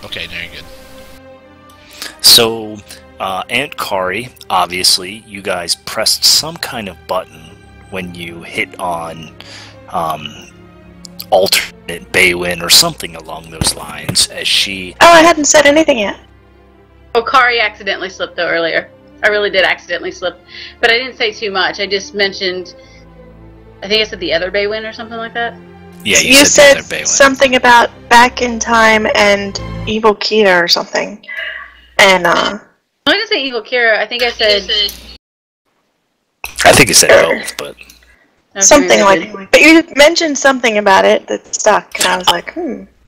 Okay, now you're good. So, Aunt Kari, obviously, you guys pressed some kind of button when you hit on alternate Baywin or something along those lines as she... Oh, I hadn't said anything yet. Oh, Kari accidentally slipped though earlier. I really did accidentally slip. But I didn't say too much. I just mentioned, I think I said the other Baywin or something like that. Yeah, you said the other Baywin. Something about back in time and evil Kira or something. And, I didn't say evil Kira. I think I said... I think you said both, but... Something like... But you mentioned something about it that stuck, and I was like,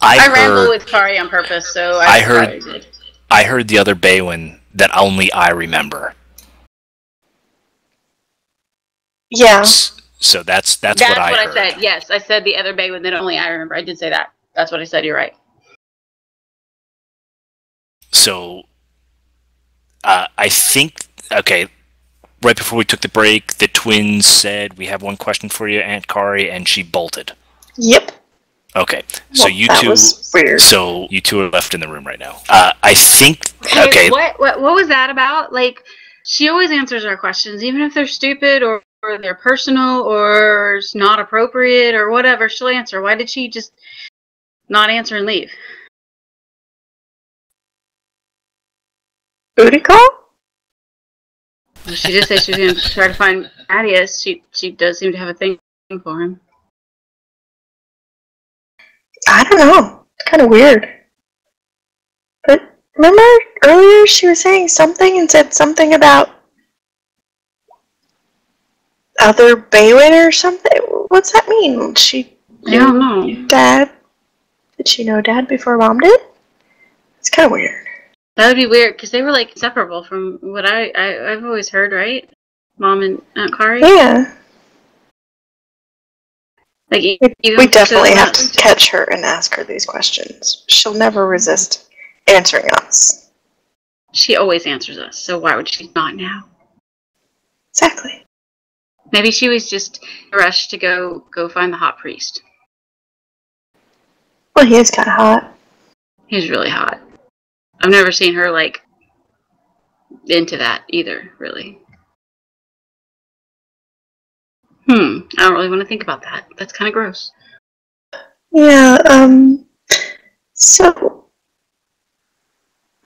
I ramble with Kari on purpose, so I heard the other Baywin that only I remember. Yeah. So that's what I heard. I said. Yes, I said the other Baywin that only I remember. I did say that. That's what I said. You're right. So, I think... Okay, right before we took the break, the twins said, "We have one question for you, Aunt Kari," and she bolted. Yep. Okay, so well, that was weird. So you two are left in the room right now. I think. Okay. What was that about? Like, she always answers our questions, even if they're stupid or they're personal or it's not appropriate or whatever. She'll answer. Why did she just not answer and leave? Booty call? Well, she did say she was going to try to find Thaddeus. She does seem to have a thing for him. I don't know. It's kind of weird. But remember earlier she was saying something and said something about other Baywin or something? What's that mean? I don't know. Dad? Did she know Dad before Mom did? It's kind of weird. That would be weird, because they were, like, inseparable from what I've always heard, right? Mom and Aunt Kari? Yeah. Like, we definitely have to catch her and ask her these questions. She'll never resist answering us. She always answers us, so why would she not now? Exactly. Maybe she was just rushed to go find the hot priest. Well, he is kind of hot. He's really hot. I've never seen her, like, into that either, really. I don't really want to think about that. That's kind of gross. Yeah, so,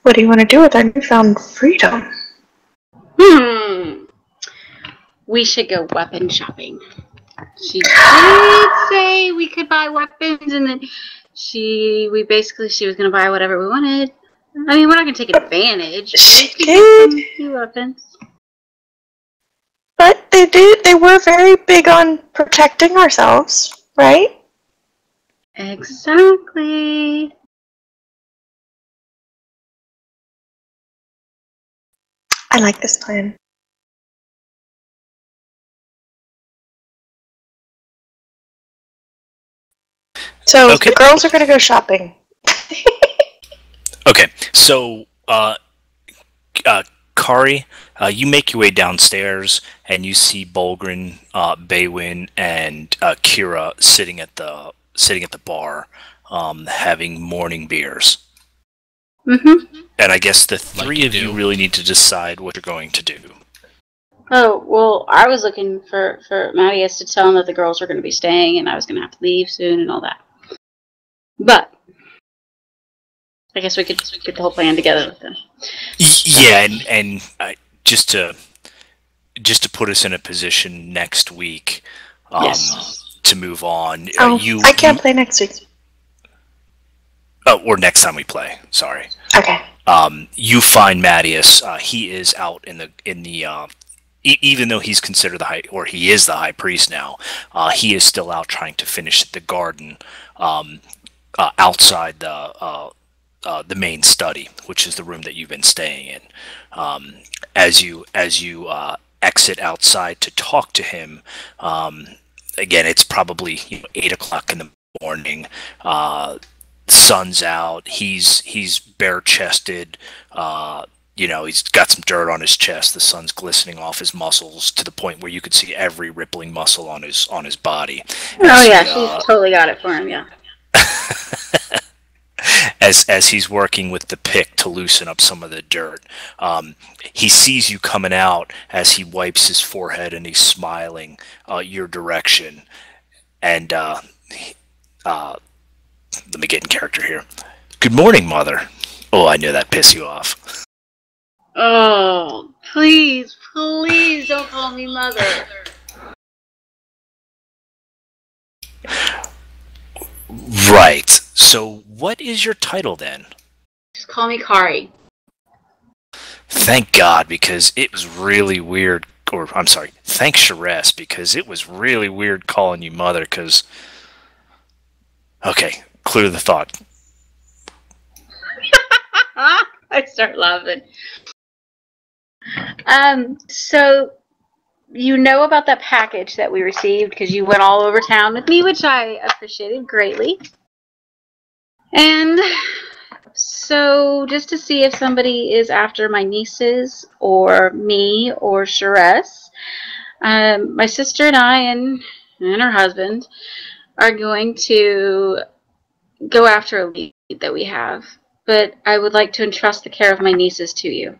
what do you want to do with our newfound freedom? We should go weapon shopping. She did say we could buy weapons, and then she was going to buy whatever we wanted. I mean, we're not going to take advantage. She did. Get some weapons. But they were very big on protecting ourselves, right? Exactly. I like this plan. So okay. The girls are going to go shopping. Okay, so Kari, you make your way downstairs and you see Bolgren, Baywin, and Kira sitting at the bar, having morning beers. Mm-hmm. And I guess the three of you really need to decide what you're going to do. Oh, well, I was looking for Mattias to tell him that the girls were going to be staying and I was going to have to leave soon and all that. But I guess we could get the whole plan together with them. Yeah, and just to put us in a position next week, yes. To move on. I can't play next week. Oh, or next time we play. Sorry. Okay. You find Mattias. He is out in the even though he's considered he is the high priest now. He is still out trying to finish the garden outside the main study, which is the room that you've been staying in. As you exit outside to talk to him, again, it's probably 8 o'clock in the morning. Sun's out. He's bare-chested. He's got some dirt on his chest. The sun's glistening off his muscles to the point where you could see every rippling muscle on his body. Oh yeah, she's totally got it for him. Yeah. as he's working with the pick to loosen up some of the dirt. He sees you coming out as he wipes his forehead and he's smiling your direction. And let me get in character here. Good morning, Mother. Oh, I knew that pissed you off. Oh, please, please don't call me Mother. Right. So, what is your title then? Just call me Kari. Thank God, because it was really weird. Or, I'm sorry, thanks, Sheress, because it was really weird calling you Mother, because... Okay, clear the thought. I start laughing. So you know about that package that we received because you went all over town with me, which I appreciated greatly. And so just to see if somebody is after my nieces or me or Sheress, my sister and I and her husband are going to go after a lead that we have. But I would like to entrust the care of my nieces to you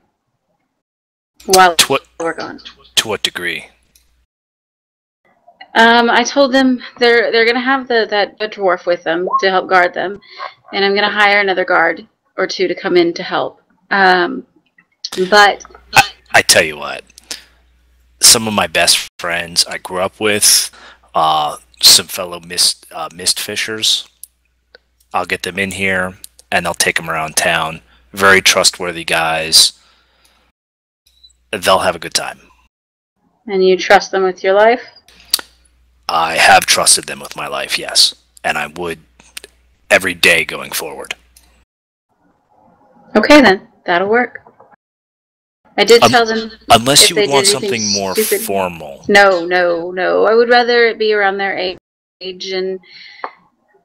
while we're gone. To what degree? I told them they're gonna have that dwarf with them to help guard them, and I'm gonna hire another guard or two to come in to help. But I tell you what, some of my best friends I grew up with, some fellow mist fishers. I'll get them in here, and I'll take them around town. Very trustworthy guys. They'll have a good time. And you trust them with your life? I have trusted them with my life, yes. And I would every day going forward. Okay then, that'll work. I did tell them... Unless you would want something more formal. No. I would rather it be around their age, and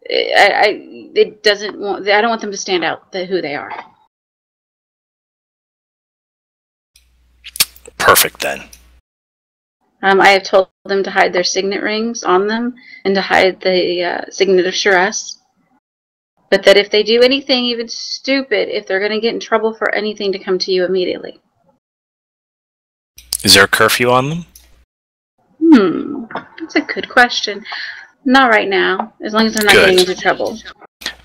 I don't want them to stand out who they are. Perfect then. I have told them to hide their signet rings on them and to hide the signet of Sheress. But that if they do anything even stupid, if they're going to get in trouble for anything, to come to you immediately. Is there a curfew on them? That's a good question. Not right now, as long as they're not getting into trouble.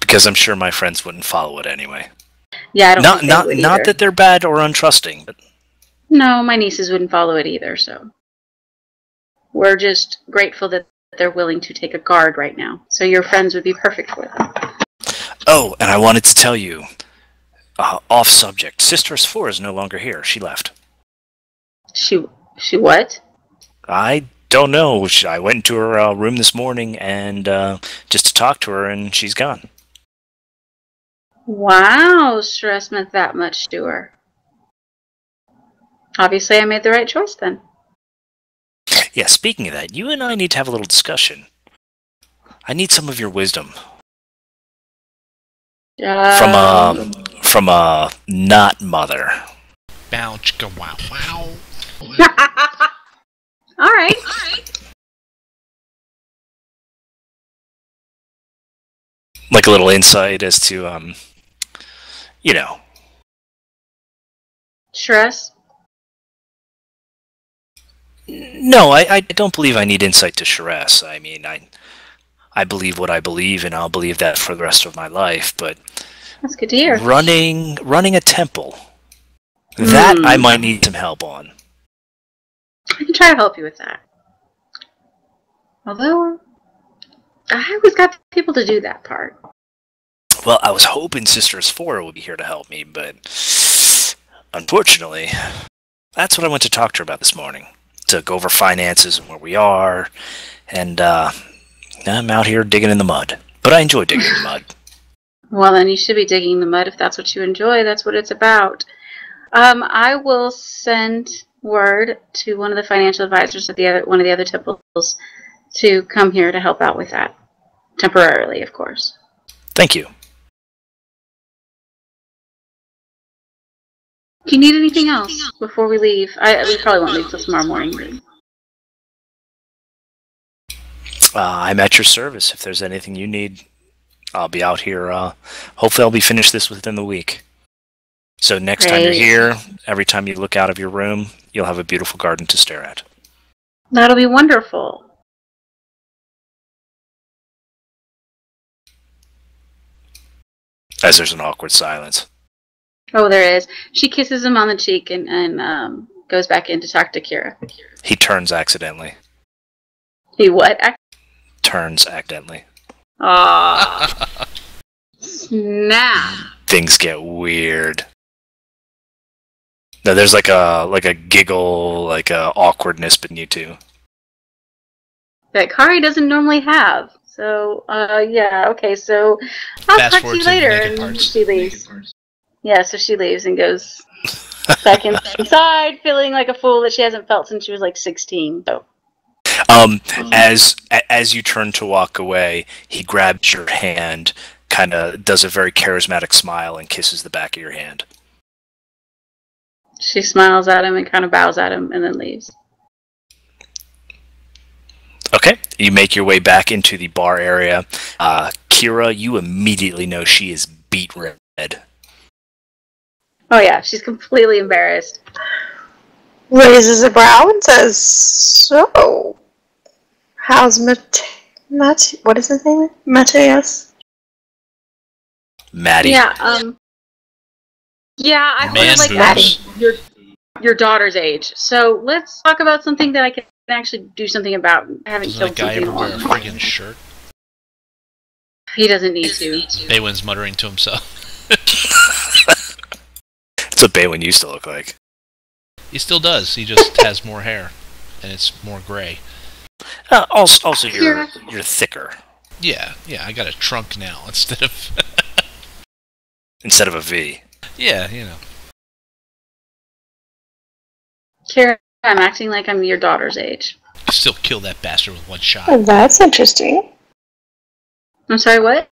Because I'm sure my friends wouldn't follow it anyway. Yeah, I don't think they would not either. that they're bad or untrusting, but... No, my nieces wouldn't follow it either, so... We're just grateful that they're willing to take a guard right now. So your friends would be perfect for them. Oh, and I wanted to tell you, off subject, Sister S4 is no longer here. She left. She what? I don't know. I went into her room this morning and just to talk to her, and she's gone. Wow, stress meant that much to her. Obviously, I made the right choice then. Yeah, speaking of that, you and I need to have a little discussion. I need some of your wisdom. From a not mother. Bow chicka wow wow. All right. Like a little insight as to, you know. Stress? No, I don't believe I need insight to Sheress. I mean, I believe what I believe, and I'll believe that for the rest of my life, but... That's good to hear. Running a temple, that I might need some help on. I can try to help you with that. Although, I always got people to do that part. Well, I was hoping Sister S4 would be here to help me, but... Unfortunately, that's what I went to talk to her about this morning. To go over finances and where we are, and I'm out here digging in the mud. But I enjoy digging in the mud. Well, then you should be digging in the mud if that's what you enjoy. That's what it's about. I will send word to one of the financial advisors at one of the other temples to come here to help out with that. Temporarily, of course. Thank you. Do you need anything else before we leave? We probably won't leave till tomorrow morning. I'm at your service. If there's anything you need, I'll be out here. Hopefully, I'll be finished this within the week. So next time you're Great. here, every time you look out of your room, you'll have a beautiful garden to stare at. That'll be wonderful. As there's an awkward silence. Oh, there is. She kisses him on the cheek and goes back in to talk to Kira. He turns accidentally. He what? Turns accidentally. Aww. Snap. Things get weird. No, there's like a giggle, like a awkwardness between you two. That Kari doesn't normally have. So, yeah, okay, so I'll Fast talk to forward you to the later. naked And parts. she leaves. Yeah, so she leaves and goes back inside, feeling like a fool that she hasn't felt since she was like 16. So. As you turn to walk away, he grabs your hand, kind of does a very charismatic smile, and kisses the back of your hand. She smiles at him and kind of bows at him and then leaves. Okay, you make your way back into the bar area. Kira, you immediately know she is beet red. Oh yeah, she's completely embarrassed. Raises a brow and says, "So, how's what is his name? Matthias?" Maddie. Yeah, yeah, I Man feel like boobs. your daughter's age. So let's talk about something that I can actually do something about. I haven't Doesn't killed that guy something ever in a wear a long time. friggin' shirt? He doesn't need to. Baywin's muttering to himself. That's what Baywin used to look like. He still does. He just has more hair, and it's more gray. Also, you're thicker Yeah, I got a trunk now instead of... instead of a V. Yeah, you know. Kira, I'm acting like I'm your daughter's age. Still kill that bastard with one shot. Oh, that's interesting. I'm sorry, what?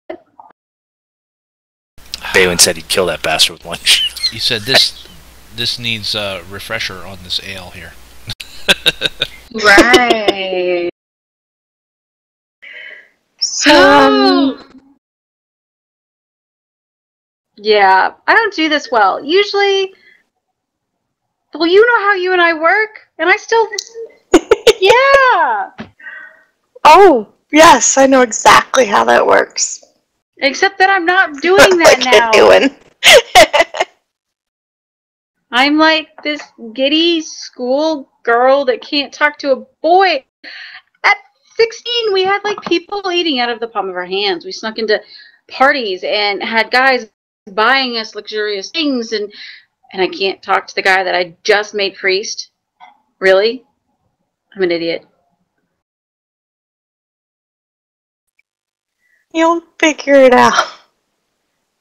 Baywin said he'd kill that bastard with one shot. He said this needs a refresher on this ale here. Right. So, yeah, I don't do this well. Usually, well, you know how you and I work, and I still, yeah. oh, yes, I know exactly how that works. Except that I'm not doing that Like now. you're doing. I'm like this giddy school girl that can't talk to a boy. At 16, we had like people eating out of the palm of our hands. We snuck into parties and had guys buying us luxurious things, and I can't talk to the guy that I just made priest. Really? I'm an idiot. You'll figure it out.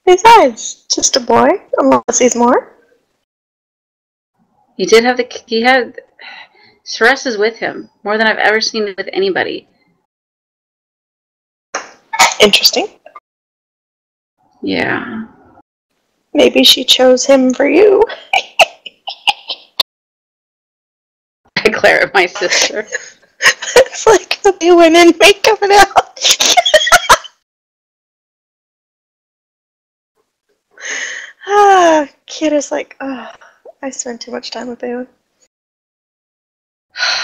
Besides, just a boy, unless he's more. He had Ceres is with him more than I've ever seen with anybody. Interesting. Yeah. Maybe she chose him for you. Clara, my sister. It's like they went in makeup and out. Kid is like, oh, I spent too much time with Baywin.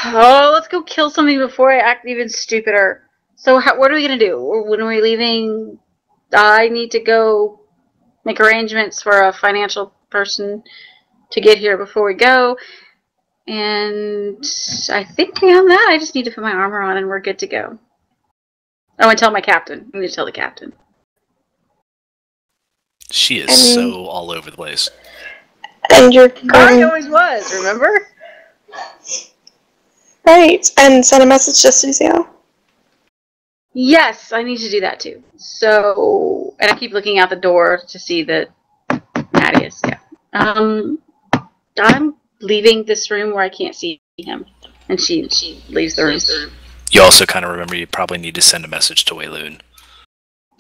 Oh, let's go kill something before I act even stupider. So, what are we gonna do? When are we leaving? I need to go make arrangements for a financial person to get here before we go. And I think beyond that, I just need to put my armor on and we're good to go. Oh, and tell my captain. I need to tell the captain. She is so all over the place. And you're Mari going... always was, remember? Right, and send a message to Sucio. Yes, I need to do that too. So, and I keep looking out the door to see that Maddie is, yeah. I'm leaving this room where I can't see him. And she leaves the room. You also kind of remember you probably need to send a message to Wayloon.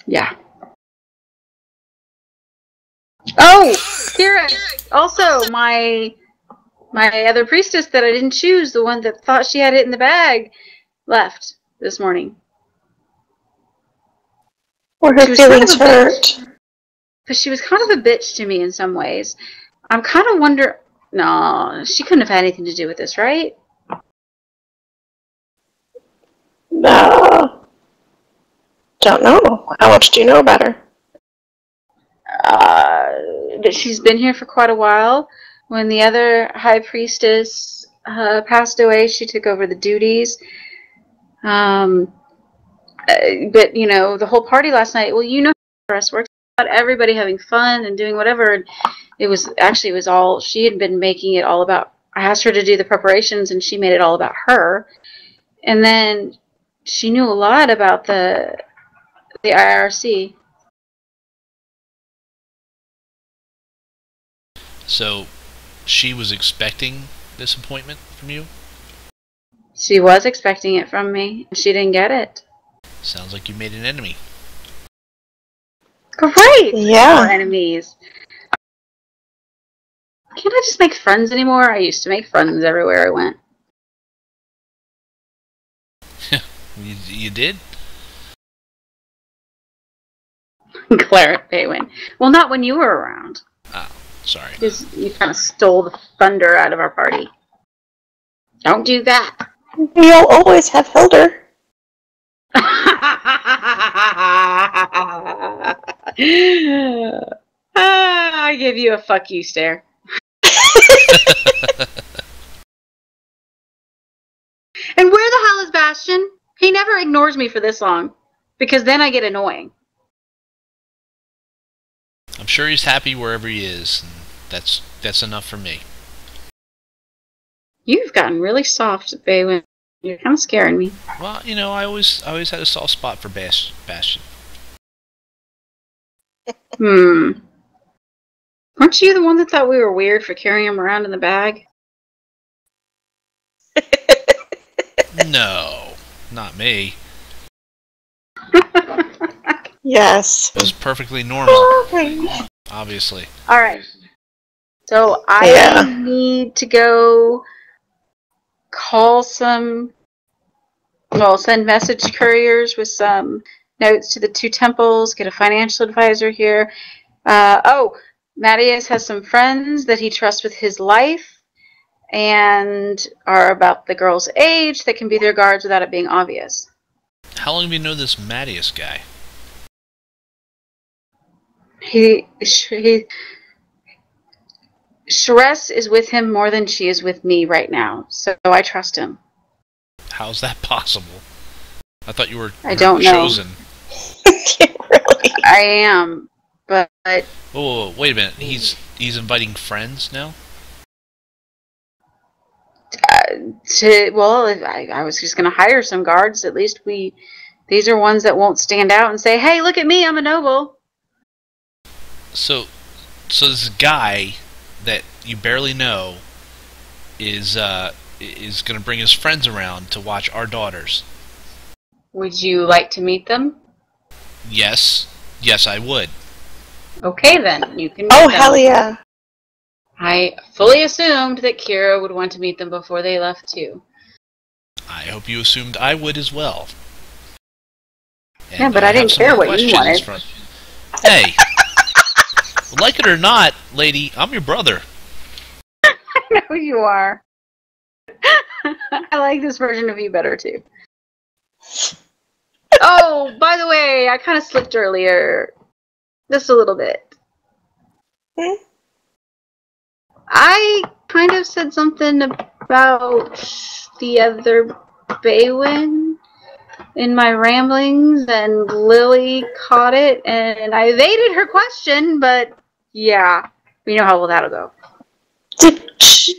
Yeah. Oh, Kira, also my other priestess that I didn't choose, the one that thought she had it in the bag, left this morning. Or her feelings hurt. But she was kind of a bitch to me in some ways. I'm kind of wonder. No, she couldn't have had anything to do with this, right? Don't know. How much do you know about her? That she's been here for quite a while. When the other high priestess passed away, she took over the duties. But you know, the whole party last night. Well, you know, how us works about everybody having fun and doing whatever. And it was all she had been making it all about. I asked her to do the preparations, and she made it all about her. And then she knew a lot about the IRC. So, she was expecting this appointment from you? She was expecting it from me, and she didn't get it. Sounds like you made an enemy. Great! Yeah. We're enemies. Can't I just make friends anymore? I used to make friends everywhere I went. You did? Claret Baywin. Well, not when you were around. Oh, sorry. Because you kind of stole the thunder out of our party. Don't do that. You'll always have Hilder. I give you a fuck you stare. And where the hell is Bastion? He never ignores me for this long. Because then I get annoying. I'm sure he's happy wherever he is, and that's enough for me. You've gotten really soft, Baywin. You're kind of scaring me. Well, you know, I always had a soft spot for Bastion. Weren't you the one that thought we were weird for carrying him around in the bag? No, not me. Yes. It was perfectly normal, obviously. Alright. So I need to go call send message couriers with some notes to the 2 temples, get a financial advisor here. Mattias has some friends that he trusts with his life and are about the girl's age that can be their guards without it being obvious. How long have you known this Mattias guy? Sheress is with him more than she is with me right now, so I trust him. How's that possible? I thought you were Know. chosen. Really? I am, but... Oh, wait a minute. He's inviting friends now? I was just going to hire some guards. At least these are ones that won't stand out and say, hey, look at me, I'm a noble. So this guy that you barely know is going to bring his friends around to watch our daughters. Would you like to meet them? Yes, I would. Okay, then you can. Oh, hell yeah! I fully assumed that Kira would want to meet them before they left too. I hope you assumed I would as well. And yeah, but I didn't care what you wanted. Hey, like it or not, lady, I'm your brother. I know you are. I like this version of you better too. Oh, by the way, I kind of slipped earlier. Just a little bit. I kind of said something about the other Baywin in my ramblings, and Lily caught it, and I evaded her question, but yeah, we know how well that'll go.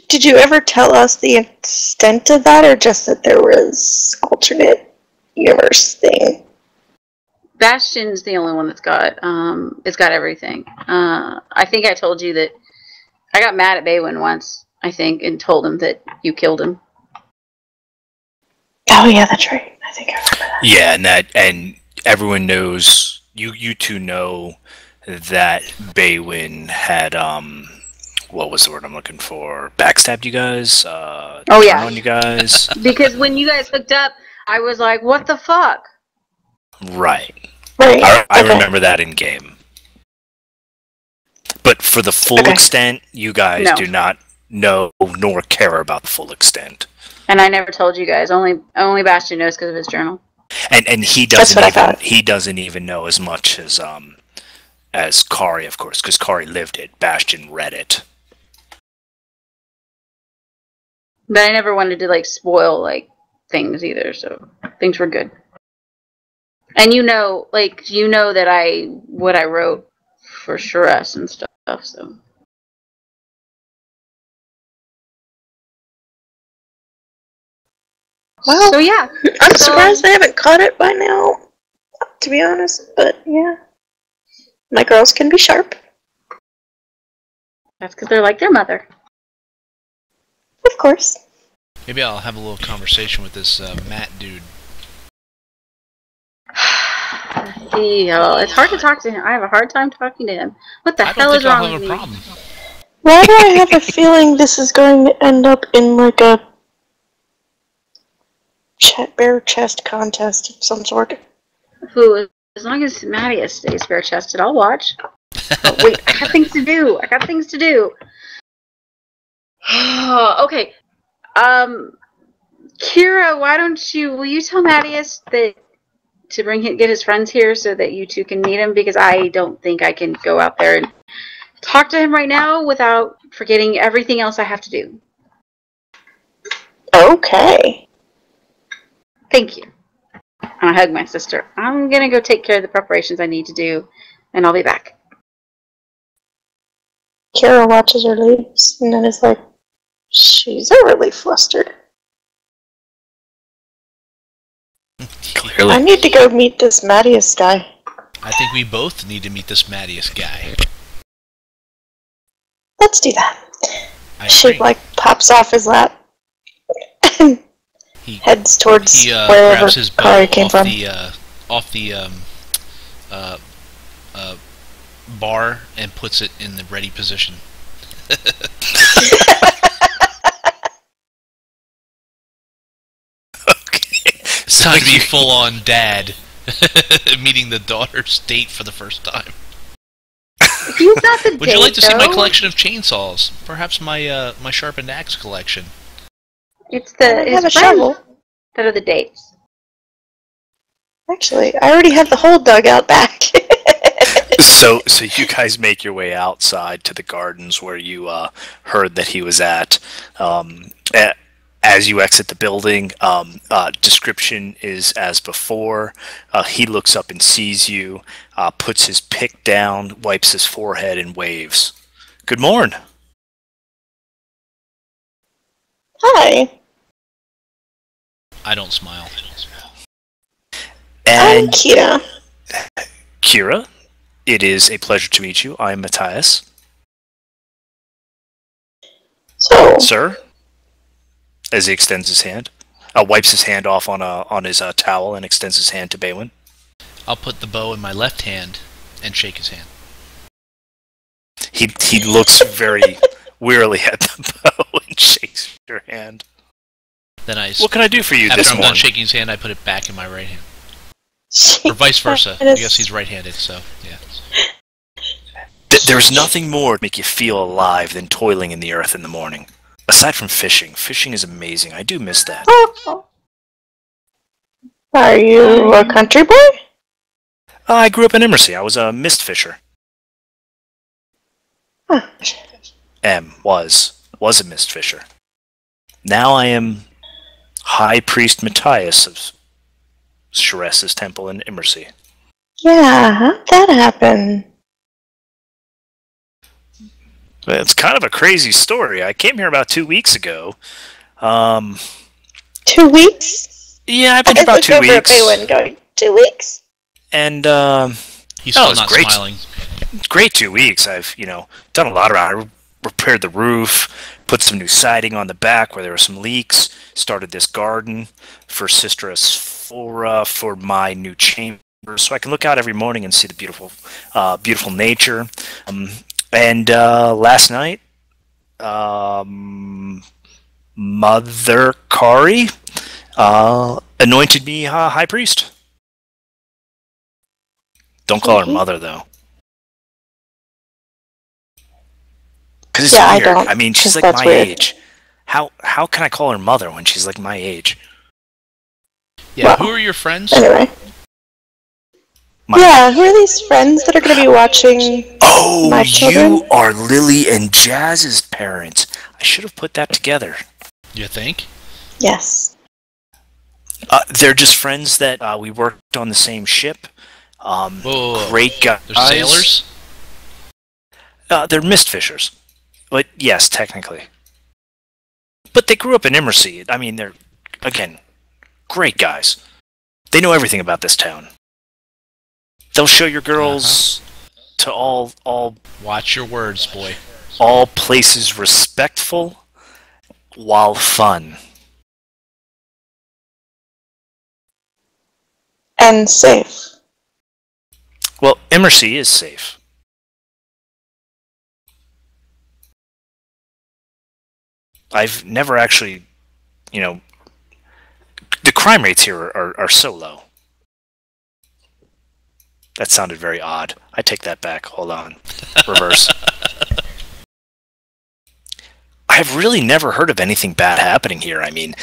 Did you ever tell us the extent of that, or just that there was alternate universe thing? Bastion's the only one that's got it's got everything. I think I told you that I got mad at Baywin once, I think, and told him that you killed him. Oh yeah, that's right. I think I remember that. Yeah, and everyone knows, you two know that Baywin had what was the word I'm looking for? Backstabbed you guys? Oh yeah, on you guys. Because when you guys hooked up, I was like, "What the fuck?" Right. Right. I Okay. remember that in game. But for the full Okay. extent, you guys No. do not know nor care about the full extent. And I never told you guys. Only Bastion knows because of his journal. And he That's doesn't what I even thought. know as much as Kari, of course, because Kari lived it. Bastion read it. But I never wanted to like spoil like things either, so things were good. And you know that what I wrote for Shress and stuff, so Well, so yeah. I'm So surprised they haven't caught it by now, to be honest. But yeah, my girls can be sharp. that's because they're like their mother. Of course. Maybe I'll have a little conversation with this Matt dude. It's hard to talk to him. I have a hard time talking to him. What the I don't hell is think I'll wrong have with a me? problem. Why do I have a feeling this is going to end up in like a bare chest contest of some sort? Who? As long as Mattias stays bare chested, I'll watch. Oh, wait, I got things to do. Okay. Kira, will you tell Mattias that to get his friends here so that you two can meet him, because I don't think I can go out there and talk to him right now without forgetting everything else I have to do. Okay. Thank you. And I hug my sister. I'm gonna go take care of the preparations I need to do, and I'll be back. Kara watches her leaves and then is like, she's overly flustered. Clearly. I need to go meet this Mattias guy. I think we both need to meet this Mattias guy. Let's do that. I She agree. like pops off his lap and He heads towards he wherever grabs his bow Kari came off from. the bar and puts it in the ready position. Okay. It's time to be full-on dad, meeting the daughter's date for the first time. He's not the Would you like to see my though. collection of chainsaws? Perhaps my my sharpened axe collection. It's I the don't his have a friends shovel. that are the dates. Actually, I already have the whole dugout back. So you guys make your way outside to the gardens where you heard that he was at. As you exit the building, description is as before. He looks up and sees you, puts his pick down, wipes his forehead, and waves. Good morn. Hi, I don't smile. I'm And Kira. Kira, it is a pleasure to meet you. I'm Matthias. So, Sir, as he extends his hand, wipes his hand off on his towel and extends his hand to Baywin. I'll put the bow in my left hand and shake his hand. He looks very wearily at the bow and shakes your hand. Then What can I do for you after this I'm done morning? shaking his hand, I put it back in my right hand. Or vice versa. I guess he's right-handed, so yeah. There's nothing more to make you feel alive than toiling in the earth in the morning. Aside from fishing. Fishing is amazing. I do miss that. Oh. Are you a country boy? I grew up in Immersey. I was a mist fisher. Huh. Was a mist fisher. Now I am High Priest Matthias of Shress's temple in Immersey. Yeah, how'd that happen? It's kind of a crazy story. I came here about 2 weeks ago. 2 weeks? Yeah, I've been I here about looked 2 over at weeks. Baywin going, 2 weeks? And He's still it's not great. smiling. Great 2 weeks. I've done a lot around. I repaired the roof, put some new siding on the back where there were some leaks, started this garden for Sister Asphora for my new chamber, so I can look out every morning and see the beautiful nature. And last night, Mother Kari anointed me high priest. Don't call her mother, though. Because it's Yeah, I weird. don't, I mean, she's 'cause like that's my weird. age. How can I call her mother when she's like my age? Yeah, Well, who are your friends? Anyway. Yeah, who are these friends that are going to be watching Oh, my children? you are Lily and Jazz's parents. I should have put that together. You think? Yes. They're just friends that we worked on the same ship. Whoa. Great guys. They're sailors? They're mist fishers. But yes, technically. But they grew up in Immersea. I mean, they're, again, great guys. They know everything about this town. They'll show your girls to all Watch your words, boy. all places respectful while fun. And safe. Well, Immersea is safe. I've never actually, the crime rates here are so low. That sounded very odd. I take that back. Hold on. Reverse. I've really never heard of anything bad happening here. I mean,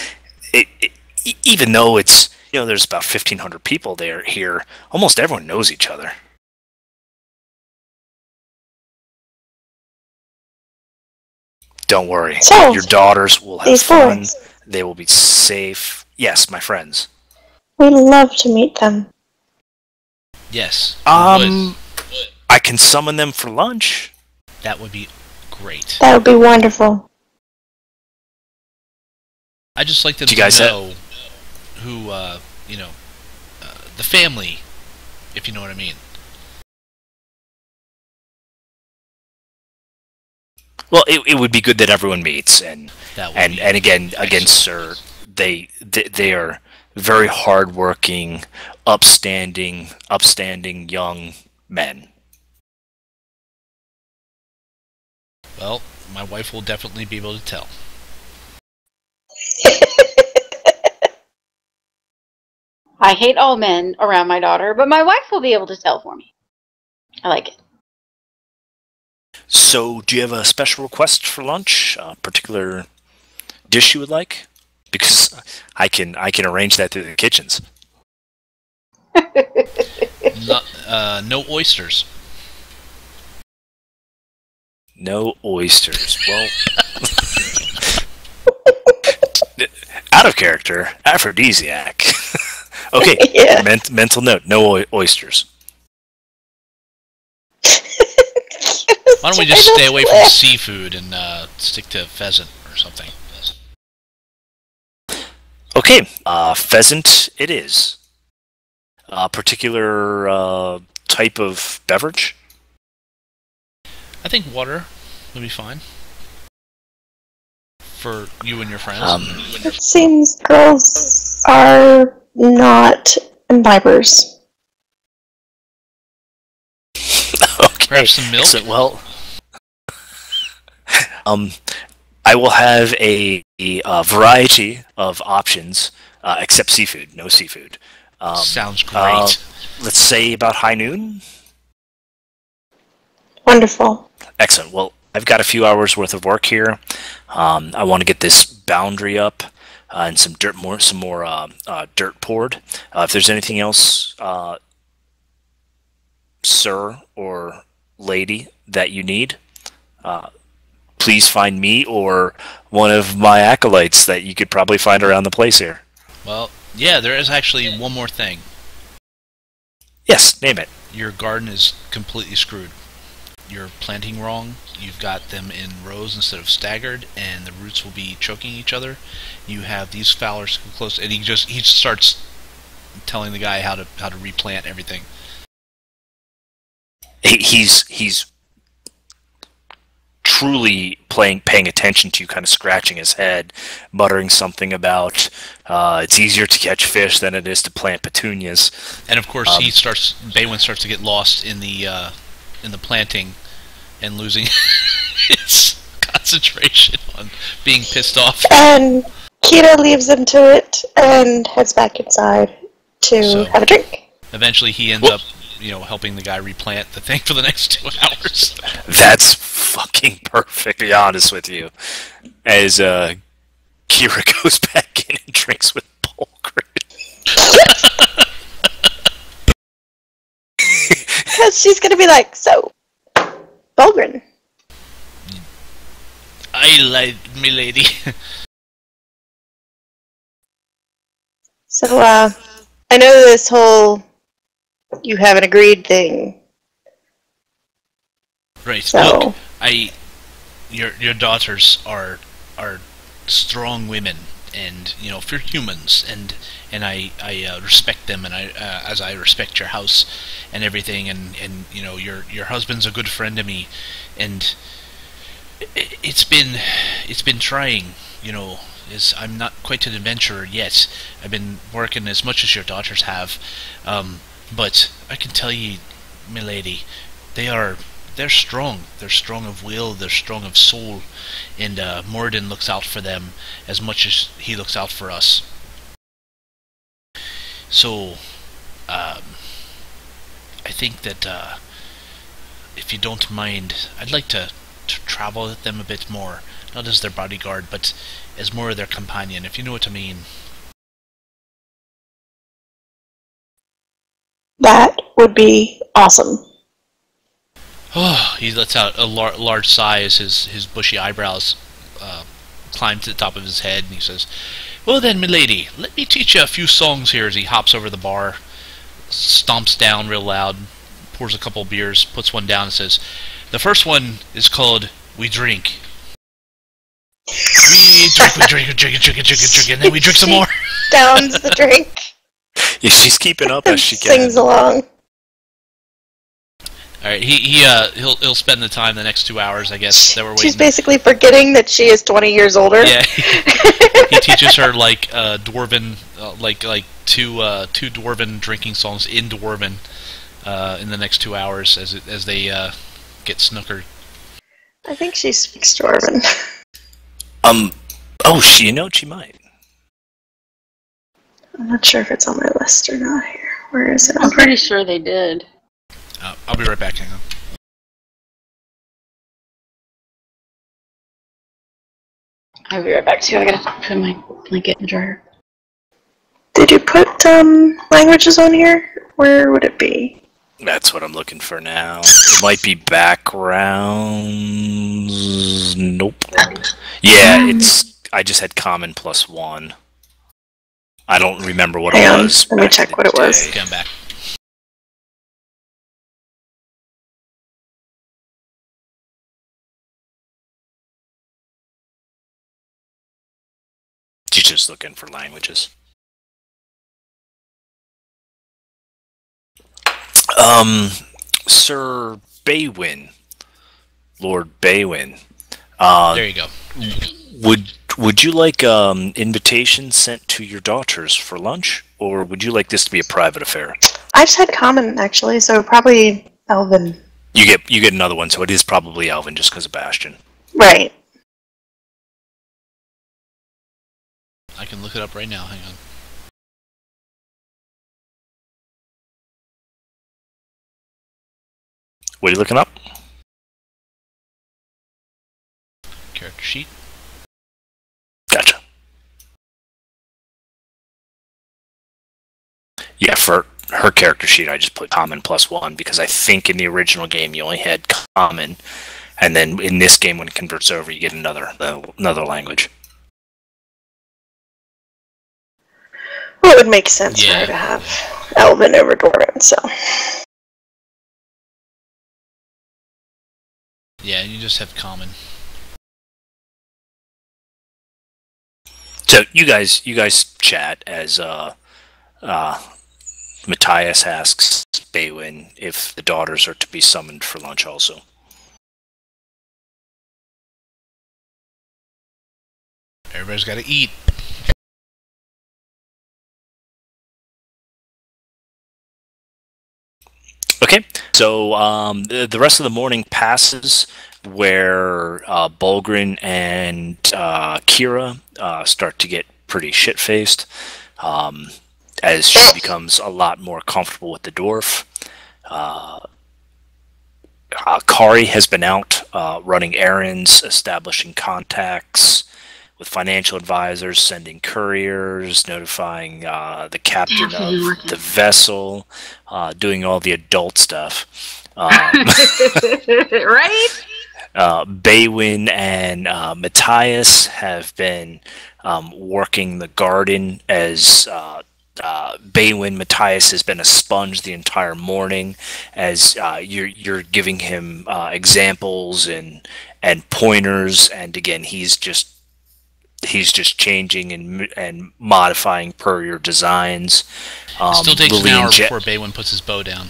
even though it's, there's about 1,500 people here, almost everyone knows each other. Don't worry. So, your daughters will have these fun. boys. They will be safe. Yes, my friends. We'd love to meet them. Yes. you would. I can summon them for lunch. That would be great. That would be wonderful. I just like them Do to you guys know who, the family, if you know what I mean. Well, it would be good that everyone meets, and That would and be again, excellent. sir, they are very hardworking, upstanding young men. Well, my wife will definitely be able to tell. I hate all men around my daughter, but my wife will be able to tell for me. I like it. So, do you have a special request for lunch? A particular dish you would like? Because I can arrange that through the kitchens. No oysters. No oysters. Well, out of character, aphrodisiac. Okay, Yeah. mental note: no oysters. Why don't we just stay away from seafood and stick to pheasant or something? Okay, pheasant it is. A particular type of beverage? I think water would be fine. For you and your friends. It seems girls are not imbibers. Okay. Perhaps some milk? So, well, I will have a variety of options, except seafood. No seafood. Sounds great. Let's say about high noon. Wonderful. Excellent. Well, I've got a few hours worth of work here. I want to get this boundary up and some more dirt poured. If there's anything else, sir or lady, that you need, please find me or one of my acolytes that you could probably find around the place here. Well, yeah, there is actually one more thing. Yes, name it. Your garden is completely screwed. You're planting wrong. You've got them in rows instead of staggered, and the roots will be choking each other. You have these fowlers close, and he just starts telling the guy how to replant everything. He's truly paying attention to you, kind of scratching his head, muttering something about it's easier to catch fish than it is to plant petunias. And of course, Baywin starts to get lost in the planting and losing his concentration on being pissed off. And Kita leaves them to it and heads back inside to So- have a drink. Eventually, he ends up helping the guy replant the thing for the next 2 hours. That's fucking perfect, to be honest with you. As Kira goes back in and drinks with Bulgrin. She's gonna be like, so, Bulgrin. I lied, milady. So, I know this whole you haven't agreed thing. Right. So, Look, your daughters are strong women, and if you're humans, and I respect them, and as I respect your house and everything, and your husband's a good friend to me, and it's been trying, I'm not quite an adventurer yet. I've been working as much as your daughters have, but I can tell you, milady, they're strong. They're strong of will. They're strong of soul, and Moradin looks out for them as much as he looks out for us. So, I think that if you don't mind, I'd like to travel with them a bit more, not as their bodyguard, but as more of their companion, if you know what I mean. that would be awesome. Oh, he lets out a large sigh as his bushy eyebrows climb to the top of his head, and he says, "Well then, milady, let me teach you a few songs here." As he hops over the bar, stomps down real loud, pours a couple beers, puts one down, and says, "The first one is called We Drink. We drink, and then we drink some more." Downs the drink. Yeah, she's keeping up as she can. Sings along. All right, he'll spend the time the next 2 hours, I guess, that we're waiting. She's basically forgetting that she is 20 years older. Yeah, he teaches her like dwarven, like two dwarven drinking songs in dwarven in the next 2 hours as they get snookered. I think she speaks Dwarven. Oh, she might. I'm not sure if it's on my list or not here. Where is it? I'm pretty sure they did. I'll be right back, hang on. I'll be right back too. I gotta put my blanket in the dryer. Did you put languages on here? Where would it be? That's what I'm looking for now. It might be backgrounds. Nope. Yeah, I just had common +1. I don't remember what it was. Let me check what it was. Okay, I'm back. She's just looking for languages. Sir Baywin, Lord Baywin. There you go. Would you like invitations sent to your daughters for lunch, or would you like this to be a private affair? I just had common actually, so probably Elven. You get another one, so it is probably Elven just because of Bastion. Right. I can look it up right now. Hang on. What are you looking up? Character sheet. Gotcha. Yeah, for her character sheet, I just put common +1 because I think in the original game you only had common, and then in this game when it converts over, you get another language. Well, it would make sense for Yeah. her to have Elven over Dwarven, so. Yeah, you just have common. So you guys chat as Matthias asks Baywin if the daughters are to be summoned for lunch also. Everybody's got to eat. Okay, so the rest of the morning passes where Bulgrin and Kira start to get pretty shit-faced as she becomes a lot more comfortable with the dwarf. Kari has been out running errands, establishing contacts with financial advisors, sending couriers, notifying the captain of the vessel, doing all the adult stuff. Right? Baywin and Matthias have been working the garden as Baywin. Matthias has been a sponge the entire morning as you're giving him examples and pointers, and again he's just changing and modifying per your designs. It still takes Lily an hour and before Baywin puts his bow down.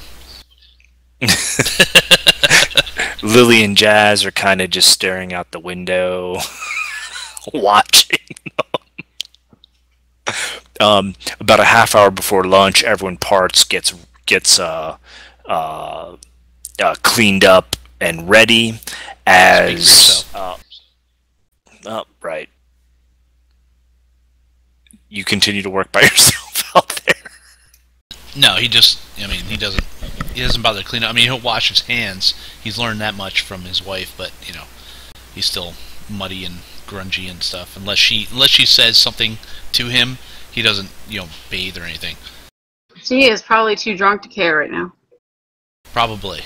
Lily and Jazz are kind of just staring out the window, watching. About a half hour before lunch, everyone parts, gets cleaned up and ready. As right, you continue to work by yourself out there. No, he doesn't bother to clean up. I mean, he'll wash his hands. He's learned that much from his wife, but he's still muddy and grungy and stuff. Unless she says something to him, he doesn't bathe or anything. She is probably too drunk to care right now. Probably.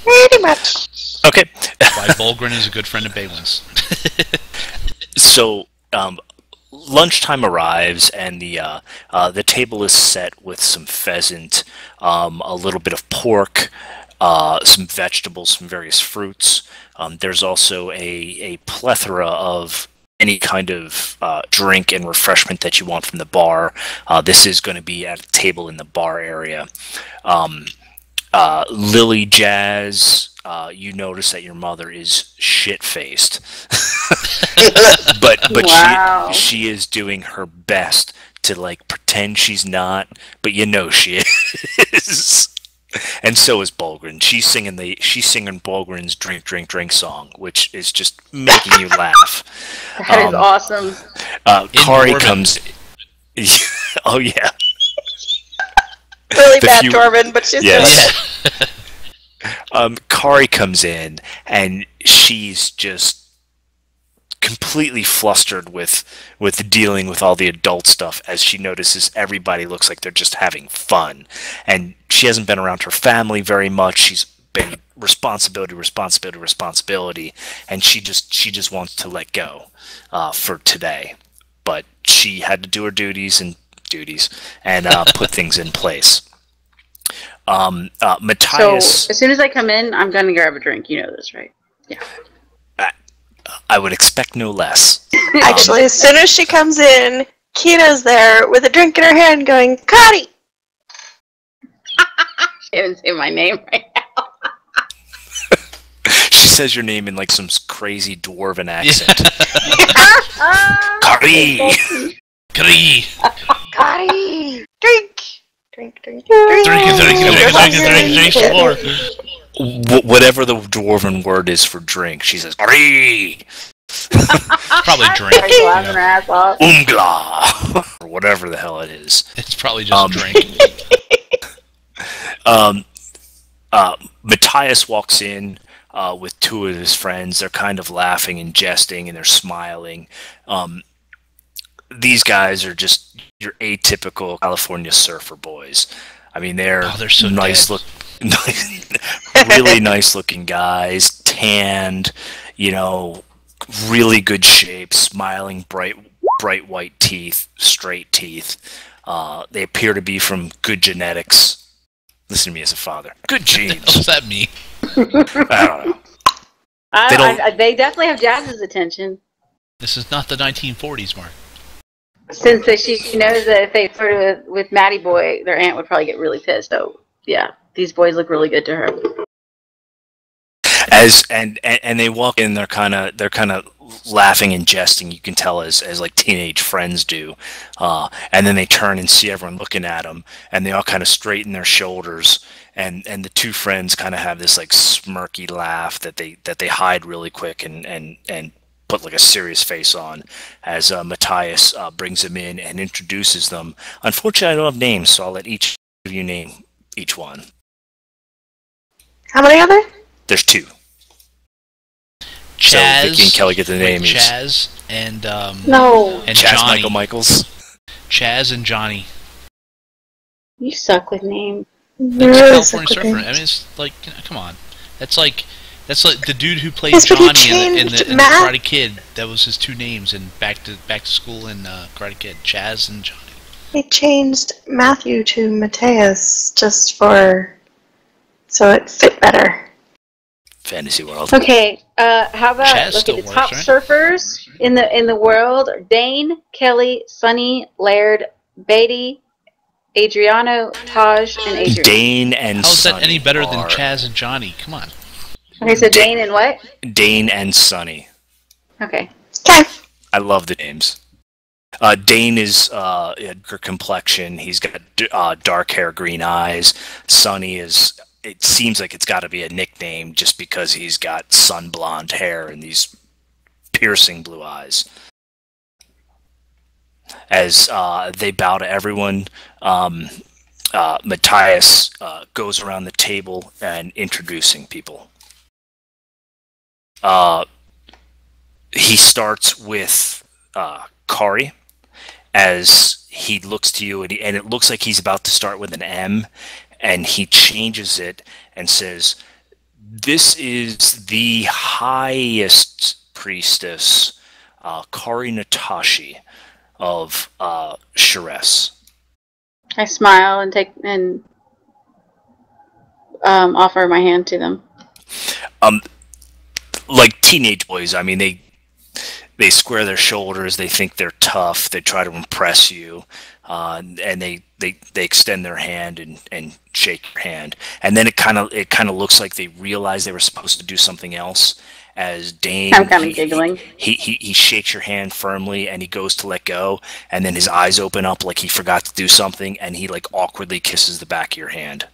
Pretty much. Okay. Why Bolgren is a good friend of Baywin's. So, lunchtime arrives, and the table is set with some pheasant, a little bit of pork, some vegetables, some various fruits. There's also a plethora of any kind of drink and refreshment that you want from the bar. This is going to be at a table in the bar area. Lily, Jazz, you notice that your mother is shit-faced. but Wow. she is doing her best to pretend she's not, but she is. And so is Bolgren. She's singing Bolgren's "Drink, Drink, Drink" song, which is just making you laugh. That is awesome. Kari comes. Oh yeah. Really bad Dwarven, but she's yes. Kari comes in, and she's just completely flustered with dealing with all the adult stuff as she notices everybody looks like they're just having fun, and she hasn't been around her family very much. She's been responsibility, and she just wants to let go for today, but she had to do her duties and put things in place. Matthias. So as soon as I come in, I'm gonna grab a drink. You know this, right? Yeah. I would expect no less. Actually, as soon as she comes in, Kira's there with a drink in her hand going, Kari! She hasn't said my name right now. She says your name in some crazy dwarven accent. Kari! Kari! Kari! Drink! Drink, drink, Drink some more. Whatever the dwarven word is for drink, she says, Kari! Probably drink. Laughing her ass off. Umgla! Or whatever the hell it is. It's probably just drink. Matthias walks in with two of his friends. They're kind of laughing and jesting, and they're smiling. These guys are just your atypical California surfer boys. I mean, they're so nice really nice looking guys, tanned, really good shape, smiling, bright white teeth, straight teeth. They appear to be from good genetics. Listen to me as a father. Good genes. What does that mean? I don't know. They definitely have Jazz's attention. This is not the 1940s, Mark. Since she knows that if they flirted with Matty Boy, their aunt would probably get really pissed. So yeah, these boys look really good to her. And they walk in, they're kind of laughing and jesting. You can tell as teenage friends do, and then they turn and see everyone looking at them, and they all kind of straighten their shoulders, and the two friends kind of have this smirky laugh that they hide really quick and put a serious face on as Matthias brings them in and introduces them. Unfortunately, I don't have names, so I'll let each of you name each one. How many are there? There's 2. Chaz, so Vicky and Kelly get the names. Chaz and No. and Chaz Johnny. Michaels. Chaz and Johnny. You suck with names. That's California Surfer. I mean, it's like, come on. That's like the dude who played Yes, but he Johnny in the Matt. Karate Kid. That was his 2 names in Back to School and Karate Kid. Chaz and Johnny. They changed Matthew to Mateus just so it fit better. Fantasy World. Okay, how about Chaz look still at the works, top right? surfers in the world: Dane, Kelly, Sunny, Laird, Beatty, Adriano, Taj, and Adrian. Dane and How is that Sunny any better than are- Chaz and Johnny? Come on. Okay, so Dane and what? Dane and Sunny. Okay. Okay. I love the names. Dane is darker complexion. He's got dark hair, green eyes. Sunny is. It seems like it's got to be a nickname just because he's got sun blonde hair and these piercing blue eyes. As they bow to everyone, Matthias goes around the table and introducing people. He starts with Kari, as he looks to you, and it looks like he's about to start with an M, and he changes it and says, "This is the highest priestess, Kari Natashi of Shires." I smile and offer my hand to them. Like teenage boys, I mean, they square their shoulders. They think they're tough. They try to impress you, and they extend their hand and shake your hand. And then it kind of looks like they realize they were supposed to do something else. As Dane, I'm kind of giggling. He shakes your hand firmly, and he goes to let go, and then his eyes open up like he forgot to do something, and he like awkwardly kisses the back of your hand.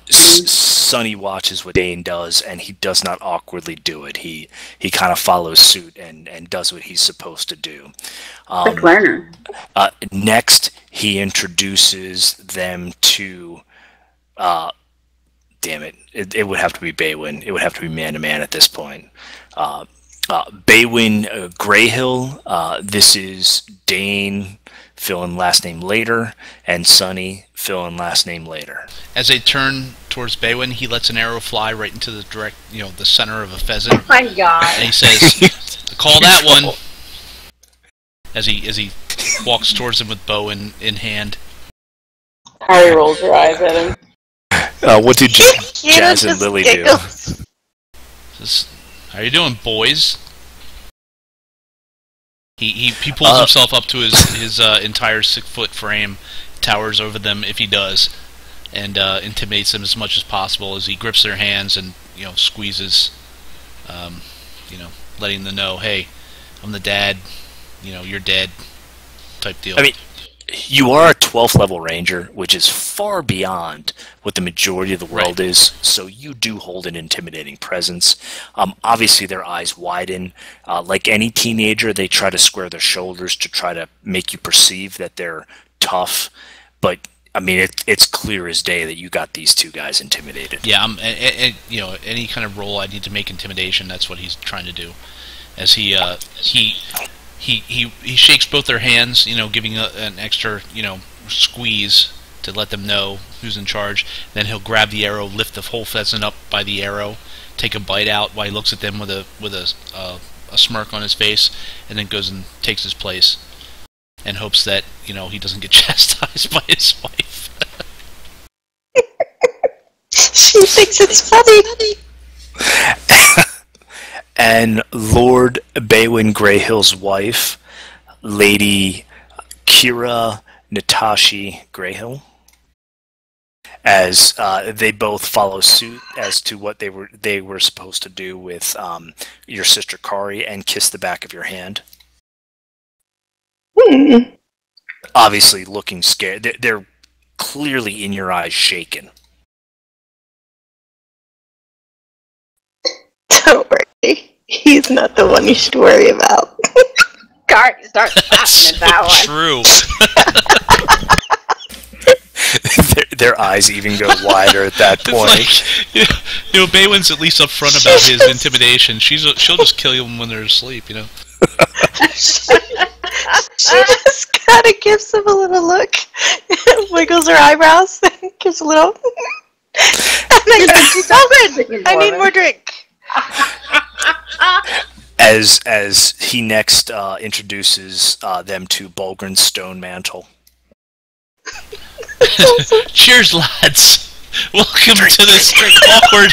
Sonny watches what Dane does, and he does not awkwardly do it. He kind of follows suit and does what he's supposed to do. Quick learner. Next, he introduces them to. Damn it! It would have to be Baywin. It would have to be man to man at this point. Baywin Grayhill. This is Dane. Fill in last name later, and Sunny, fill in last name later. As they turn towards Baywin, he lets an arrow fly right into the center of a pheasant. Oh my God. And he says, "Call that one." As he walks towards him with bow in hand. Harry rolls her eyes at him. What do Jazz and Lily do? Says, "How you doing, boys?" He pulls himself up to his entire 6-foot frame, towers over them if he does, and intimidates them as much as possible as he grips their hands and squeezes, letting them know, "Hey, I'm the dad. You're dead." Type deal. I mean, you are a 12th level ranger, which is far beyond what the majority of the world is, so you do hold an intimidating presence. Obviously, their eyes widen. Like any teenager, they try to square their shoulders to try to make you perceive that they're tough, but I mean, it's clear as day that you got these 2 guys intimidated. Yeah, any kind of role I need to make intimidation, that's what he's trying to do. As he shakes both their hands, giving an extra, squeeze to let them know who's in charge. Then he'll grab the arrow, lift the whole pheasant up by the arrow, take a bite out while he looks at them with a smirk on his face, and then goes and takes his place, and hopes that he doesn't get chastised by his wife. She thinks it's funny. And Lord Baywin Grayhill's wife, Lady Kira Natashi Grayhill, as they both follow suit as to what they were supposed to do with your sister Kari and kiss the back of your hand. Obviously looking scared. They're clearly in your eyes shaken. Don't worry. He's not the one you should worry about. Start laughing at that one. True. their eyes even go wider at that point. It's like, Baywin's at least upfront about his intimidation. She'll just kill him when they're asleep, She just kind of gives him a little look, wiggles her eyebrows, and gives a little. And then goes, I need more drink. As he next introduces them to Bulgrin's stone mantle. Cheers, lads! Welcome to this awkward...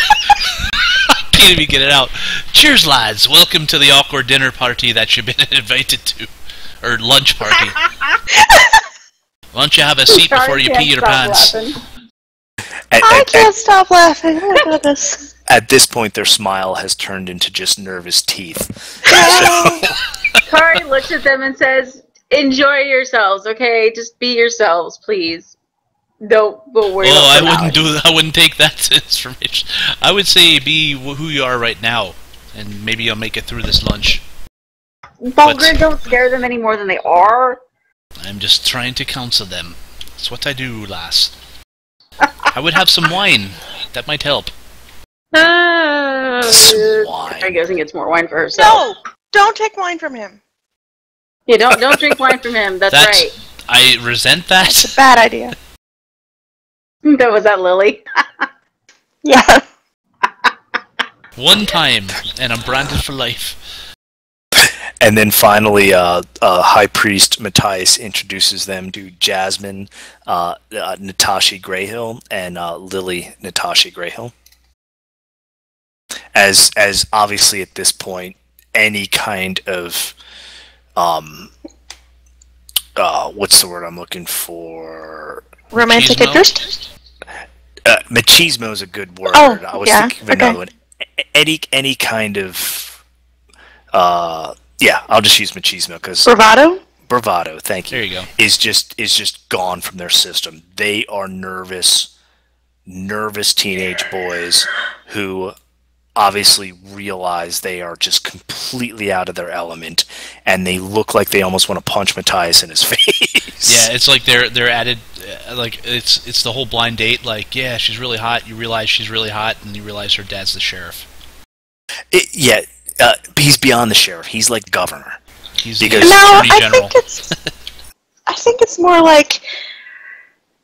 I can't even get it out. Cheers, lads! Welcome to the awkward dinner party that you've been invited to. Or lunch party. Why don't you have a seat before you pee your pants? I can't stop laughing. Oh my goodness. At this point, their smile has turned into just nervous teeth. Kari looks at them and says, "Enjoy yourselves, okay? Just be yourselves, please. Don't worry about I wouldn't take that information. I would say be who you are right now, and maybe you'll make it through this lunch. Bulgrin, don't scare them any more than they are. I'm just trying to counsel them. That's what I do, lass. I would have some wine. That might help. Some wine. Kari goes and gets more wine for herself. No! Don't take wine from him. Yeah, don't drink wine from him. That's right. I resent that. It's a bad idea. Was that Lily? Yeah. One time, and I'm branded for life. And then finally, High Priest Matthias introduces them to Jasmine, Natasha Greyhill, and Lily Natasha Greyhill. As obviously at this point, any kind of what's the word I'm looking for? Romantic Machismo? interest? Machismo is a good word. Oh, I was yeah, thinking of another one. Any kind of I'll just use machismo because Bravado? Thank you. There you go. Is just gone from their system. They are nervous teenage boys who obviously realize they are just completely out of their element, and they look like they almost want to punch Matthias in his face. Yeah, it's like they're added, like it's the whole blind date. Like, yeah, she's really hot. You realize she's really hot, and you realize her dad's the sheriff. He's beyond the sheriff. He's like governor. He's Because- the No, attorney general. I think it's more like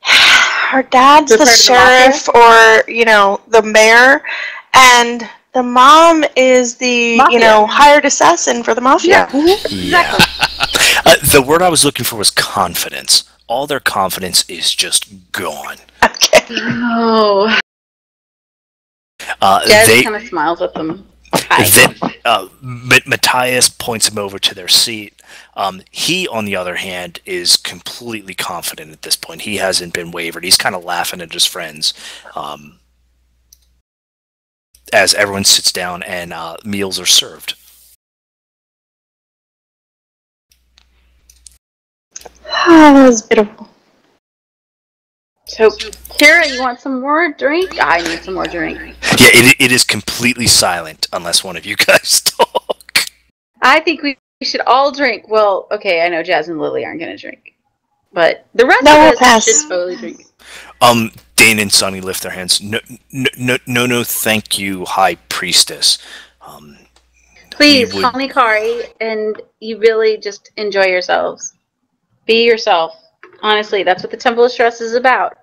her dad's The the sheriff or, the mayor, and the mom is the, Mafia. hired assassin for the mafia. Yeah. The word I was looking for was confidence. All their confidence is just gone. Okay. Oh. They kind of smiles at them. Then Matthias points him over to their seat. He, on the other hand, is completely confident at this point. He hasn't been wavered. He's kind of laughing at his friends as everyone sits down and meals are served. Oh, that was beautiful. So, Kara, you want some more drink? I need some more drink. Yeah, it is completely silent unless one of you guys talk. I think we should all drink. Well, okay, I know Jazz and Lily aren't going to drink. But the rest No, of we'll us pass. should totally drink. Dane and Sunny lift their hands. No, thank you, High Priestess. Please, would- call me Kari, and you really just enjoy yourselves. Be yourself. Honestly, that's what the Temple of Stress is about.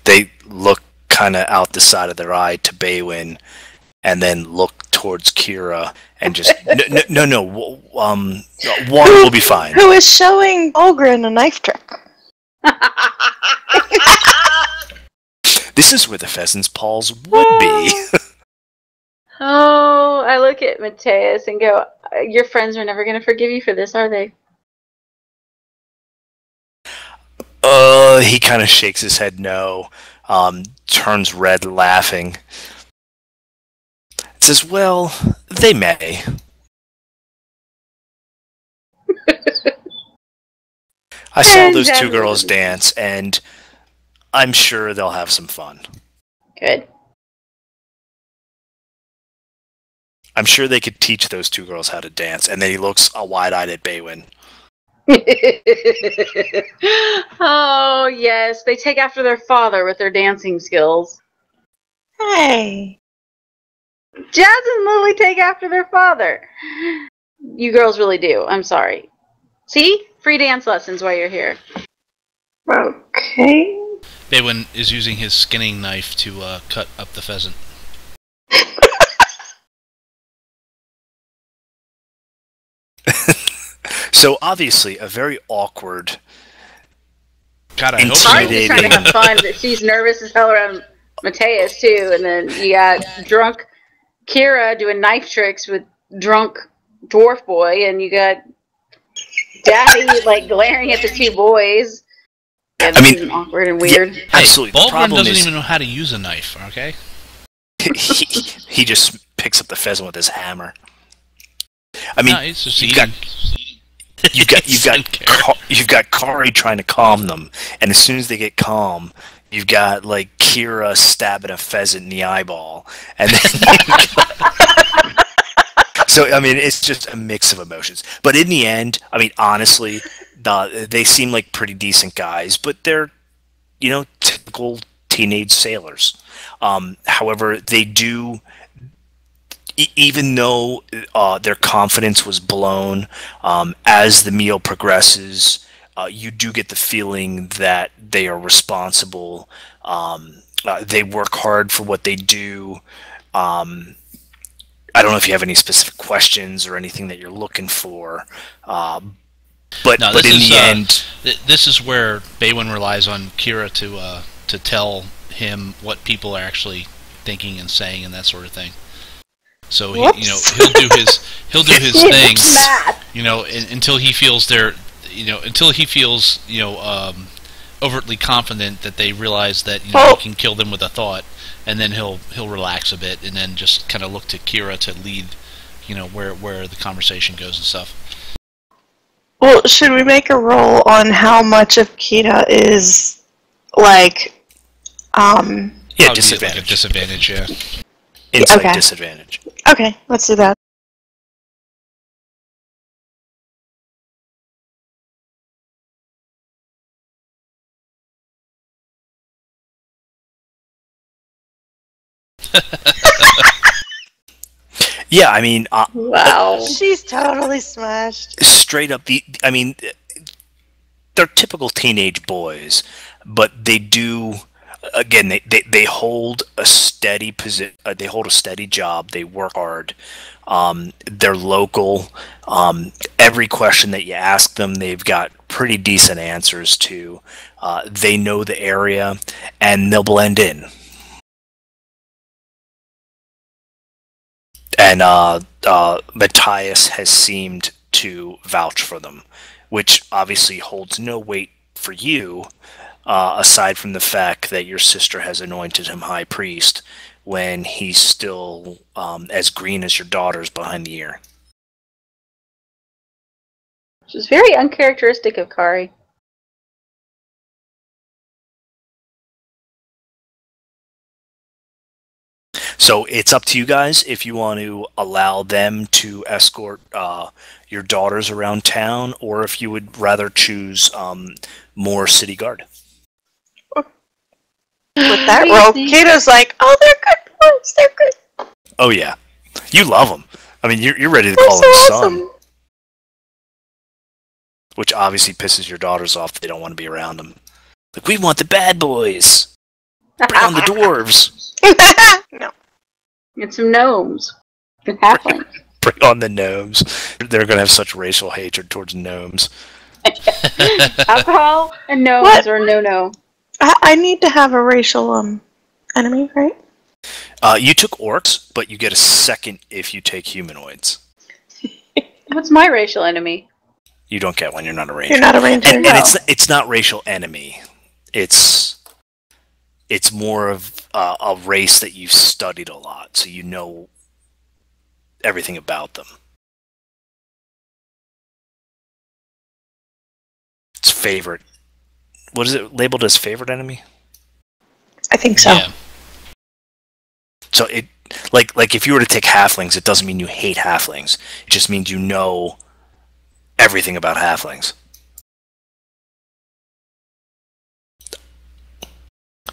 They look kind of out the side of their eye to Baywin, and then look towards Kira, and just no. One will be fine. Who is showing Olgrin a knife trick? This is where the pheasant's paws would be. Oh, I look at Matthias and go, your friends are never going to forgive you for this, are they? He kind of shakes his head no, turns red laughing. Says, well, they may. I saw those two girls dance, and I'm sure they'll have some fun. Good. I'm sure they could teach those two girls how to dance. And then he looks wide-eyed at Baywin. Oh, yes. They take after their father with their dancing skills. Hey. Jazz and Lily take after their father. You girls really do. I'm sorry. See? Free dance lessons while you're here. Okay. Baywin is using his skinning knife to cut up the pheasant. So obviously, a very awkward. God, I hope Kari's just trying to have Intimidating. fun, but she's nervous as hell around Mateus, too. And then you got drunk Kira doing knife tricks with drunk dwarf boy, and you got Daddy, like, glaring at the two boys. Yeah, this is awkward and weird. Yeah, absolutely. Hey, The Baldwin problem doesn't is even know how to use a knife, okay? he just picks up the pheasant with his hammer. I mean, No, it's just you've got you've got Kari trying to calm them, and as soon as they get calm, you've got like Kira stabbing a pheasant in the eyeball, and then so I mean it's just a mix of emotions. But in the end, I mean honestly, they seem like pretty decent guys, but they're typical teenage sailors. However, they do. Even though their confidence was blown, as the meal progresses, you do get the feeling that they are responsible. They work hard for what they do. I don't know if you have any specific questions or anything that you're looking for. But in the end... This is where Baywin relies on Kira to tell him what people are actually thinking and saying and that sort of thing. So he'll do his thing, until he feels overtly confident that they realize that he can kill them with a thought, and then he'll relax a bit and then just kind of look to Kira to lead, where the conversation goes and stuff. Well, should we make a roll on how much of Kira is like disadvantage. Like a disadvantage, yeah. Insight disadvantage. Okay, let's do that. Yeah, I mean... wow. She's totally smashed. Straight up, they're typical teenage boys, but they do... Again, they hold a steady position. They hold a steady job. They work hard. They're local. Every question that you ask them, they've got pretty decent answers to. They know the area, and they'll blend in. And Matthias has seemed to vouch for them, which obviously holds no weight for you. Aside from the fact that your sister has anointed him high priest when he's still as green as your daughter's behind the ear. Which is very uncharacteristic of Kari. So it's up to you guys if you want to allow them to escort your daughters around town, or if you would rather choose more city guard. With that roll, Kato's like, "Oh, they're good boys. They're good." Oh yeah, you love them. I mean, you're ready to They're call so them awesome. son. Which obviously pisses your daughters off. They don't want to be around them. Like, we want the bad boys. Bring on the dwarves. No. And some gnomes. And halflings. Bring on the gnomes. They're going to have such racial hatred towards gnomes. Alcohol and gnomes are no-no. I need to have a racial enemy, right? You took orcs, but you get a second if you take humanoids. What's my racial enemy? You don't get one. You're not a ranger. You're not a ranger. And it's not racial enemy. It's more of a race that you've studied a lot, so you know everything about them. It's favorite. What is it labeled as favorite enemy? I think so. Yeah. So it like if you were to take halflings, it doesn't mean you hate halflings. It just means you know everything about halflings.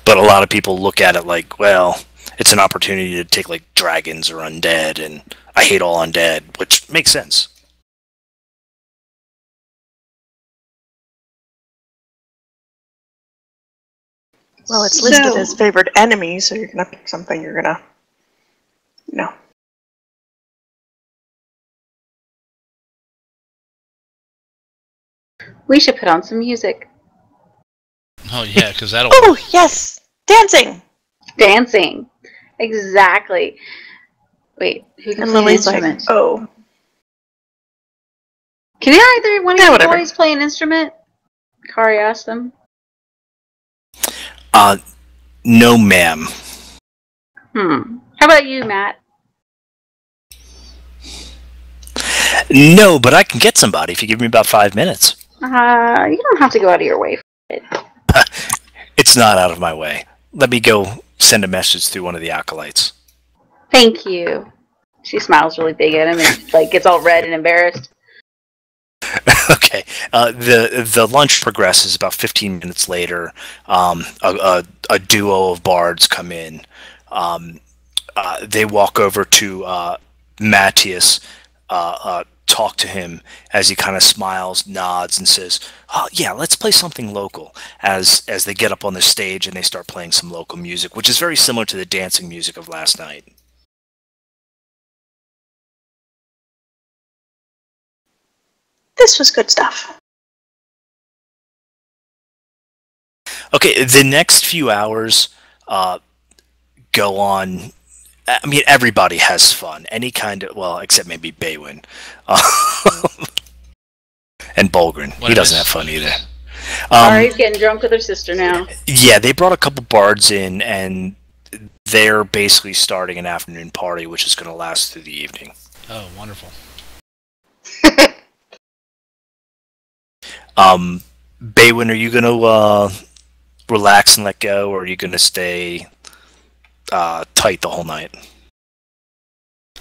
But a lot of people look at it like, well, it's an opportunity to take like dragons or undead, and I hate all undead, which makes sense. Well, it's listed So- as favored enemy, so you're gonna pick something you're gonna, We should put on some music. Oh yeah, because that'll. Oh, yes! Dancing! Dancing. Exactly. Wait, who can And play an Lily's like, instrument? oh. Can either one of Yeah, you whatever. boys play an instrument? Kari asked them. No, ma'am. How about you, Matt? No, but I can get somebody if you give me about 5 minutes. You don't have to go out of your way for it. It's not out of my way. Let me go send a message through one of the acolytes. Thank you. She smiles really big at him and like gets all red and embarrassed. Okay. The lunch progresses. About 15 minutes later, a duo of bards come in. They walk over to Matthias, talk to him as he kind of smiles, nods, and says, "Oh yeah, let's play something local." As they get up on the stage and they start playing some local music, which is very similar to the dancing music of last night. This was good stuff. Okay, the next few hours go on. I mean, everybody has fun. Any kind of, well, except maybe Baywin. And Bulgrin. He doesn't have fun either. Kari's getting drunk with her sister now. Yeah, they brought a couple bards in, and they're basically starting an afternoon party, which is going to last through the evening. Oh, wonderful. Baywin, are you going to relax and let go, or are you going to stay tight the whole night?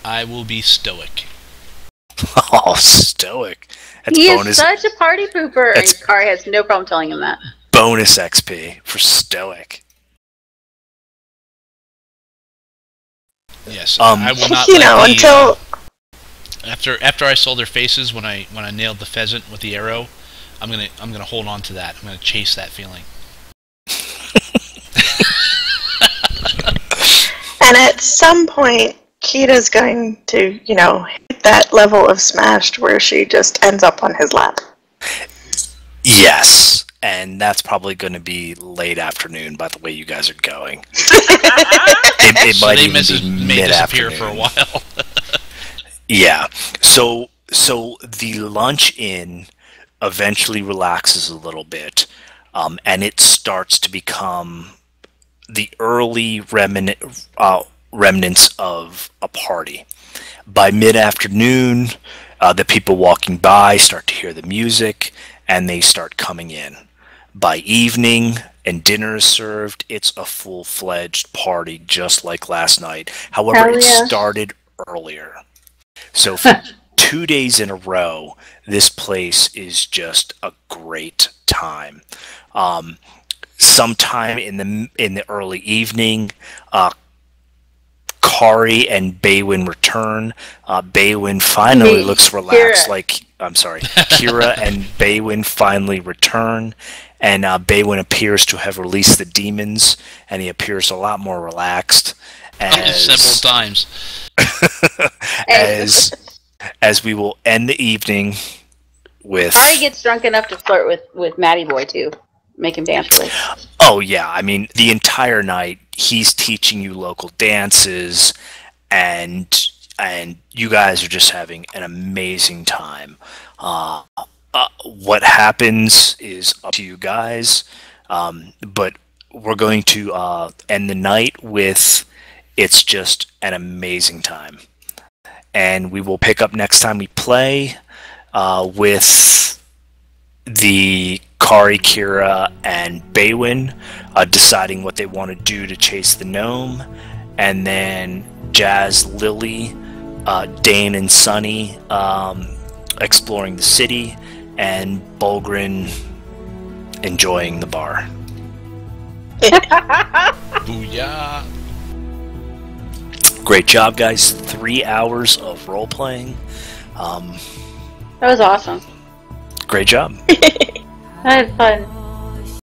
I will be stoic. Oh, stoic. That's He bonus. is such a party pooper. That's- And Kari has no problem telling him that. Bonus XP for stoic. Yes, I will not. You let know, the, until after I saw their faces when I nailed the pheasant with the arrow, I'm gonna hold on to that. I'm gonna chase that feeling. and at some point, Kita's going to, hit that level of smashed where she just ends up on his lap. Yes, and that's probably going to be late afternoon by the way you guys are going. It So might they even be may disappear mid-afternoon. for a while. Yeah. So the lunch inn eventually relaxes a little bit, and it starts to become the early remnants of a party. By mid-afternoon, the people walking by start to hear the music, and they start coming in. By evening, and dinner is served, it's a full-fledged party just like last night. However, Hell it yeah. started earlier. So for 2 days in a row, this place is just a great time. Sometime in the early evening, Kari and Baywin return. Baywin finally looks relaxed. Kira. Kira and Baywin finally return, and Baywin appears to have released the demons, and he appears a lot more relaxed. Several times. As we will end the evening with... Kari gets drunk enough to flirt with Matty Boy too. Make him dance with her. Oh yeah, I mean, the entire night he's teaching you local dances, and you guys are just having an amazing time. What happens is up to you guys, but we're going to end the night with it's just an amazing time. And we will pick up next time we play with the Kari, Kira, and Baywin deciding what they want to do to chase the gnome, and then Jazz, Lily, Dane, and Sunny exploring the city, and Bulgrin enjoying the bar. Booyah! Great job, guys. 3 hours of role playing. That was awesome. Great job. I had fun.